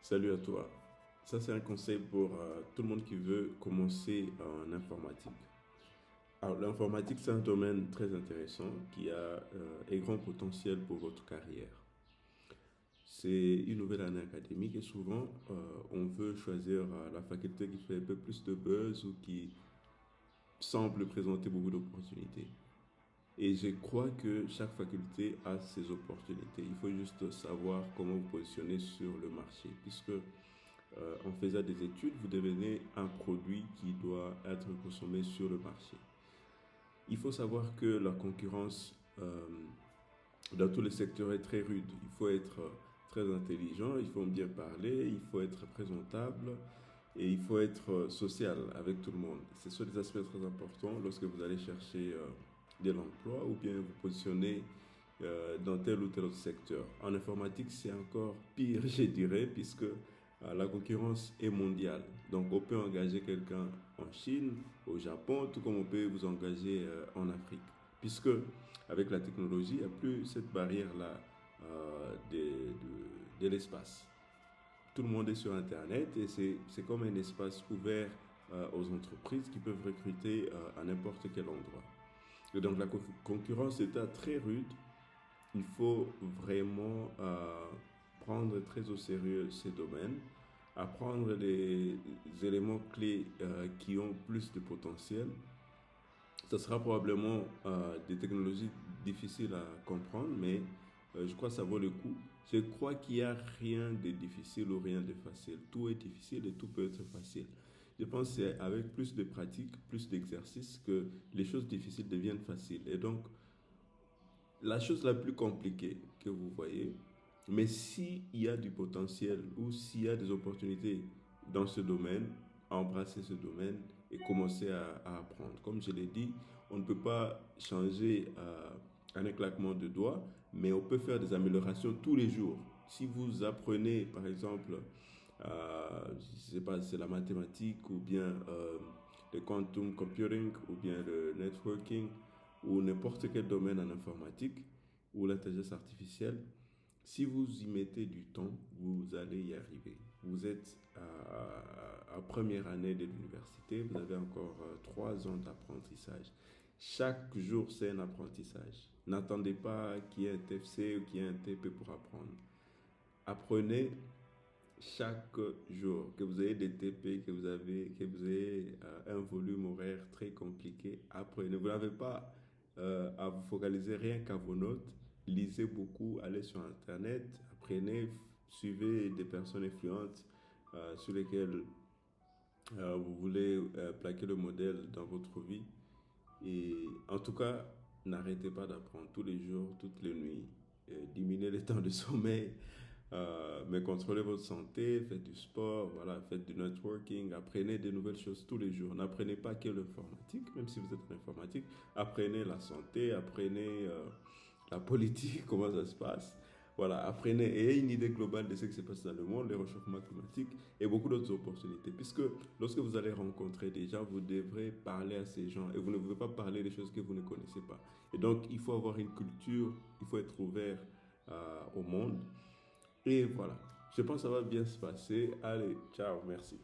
Salut à toi. Ça, c'est un conseil pour tout le monde qui veut commencer en informatique. Alors, l'informatique, c'est un domaine très intéressant qui a un grand potentiel pour votre carrière. C'est une nouvelle année académique et souvent, on veut choisir la faculté qui fait un peu plus de buzz ou qui semble présenter beaucoup d'opportunités. Et je crois que chaque faculté a ses opportunités. Il faut juste savoir comment vous positionner sur le marché, puisque en faisant des études, vous devenez un produit qui doit être consommé sur le marché. Il faut savoir que la concurrence dans tous les secteurs est très rude. Il faut être très intelligent, il faut bien parler, il faut être présentable et il faut être social avec tout le monde. Ce sont des aspects très importants lorsque vous allez chercher de l'emploi ou bien vous positionner dans tel ou tel autre secteur. En informatique, c'est encore pire, je dirais, puisque la concurrence est mondiale. Donc, on peut engager quelqu'un en Chine, au Japon, tout comme on peut vous engager en Afrique. Puisque, avec la technologie, il n'y a plus cette barrière-là de l'espace. Tout le monde est sur Internet et c'est comme un espace ouvert aux entreprises qui peuvent recruter à n'importe quel endroit. Et donc, la concurrence est très rude. Il faut vraiment prendre très au sérieux ces domaines, apprendre les éléments clés qui ont plus de potentiel. Ce sera probablement des technologies difficiles à comprendre, mais je crois que ça vaut le coup. Je crois qu'il n'y a rien de difficile ou rien de facile. Tout est difficile et tout peut être facile. Je pense que c'est avec plus de pratique, plus d'exercice que les choses difficiles deviennent faciles. Et donc, la chose la plus compliquée que vous voyez, mais s'il y a du potentiel ou s'il y a des opportunités dans ce domaine, embrasser ce domaine et commencer à apprendre. Comme je l'ai dit, on ne peut pas changer en un claquement de doigts, mais on peut faire des améliorations tous les jours. Si vous apprenez, par exemple, je ne sais pas, c'est la mathématique ou bien le quantum computing ou bien le networking, ou n'importe quel domaine en informatique ou l'intelligence artificielle, si vous y mettez du temps, vous allez y arriver. Vous êtes à première année de l'université, vous avez encore 3 ans d'apprentissage. Chaque jour, c'est un apprentissage. N'attendez pas qu'il y ait un TFC ou qu'il y ait un TP pour apprendre. Apprenez chaque jour, que vous ayez des TP, que vous ayez un volume horaire très compliqué, apprenez. Vous n'avez pas à vous focaliser rien qu'à vos notes. Lisez beaucoup, allez sur Internet, apprenez, suivez des personnes influentes sur lesquelles vous voulez plaquer le modèle dans votre vie. Et en tout cas, n'arrêtez pas d'apprendre tous les jours, toutes les nuits. Diminuez les temps de sommeil, mais contrôlez votre santé, faites du sport, voilà, faites du networking, apprenez de nouvelles choses tous les jours. N'apprenez pas que l'informatique, même si vous êtes en informatique. Apprenez la santé, apprenez la politique, comment ça se passe. Voilà, apprenez et ayez une idée globale de ce qui se passe dans le monde, les réchauffements climatiques et beaucoup d'autres opportunités. Puisque lorsque vous allez rencontrer des gens, vous devrez parler à ces gens et vous ne pouvez pas parler des choses que vous ne connaissez pas. Et donc, il faut avoir une culture, il faut être ouvert au monde. Et voilà, je pense que ça va bien se passer. Allez, ciao, merci.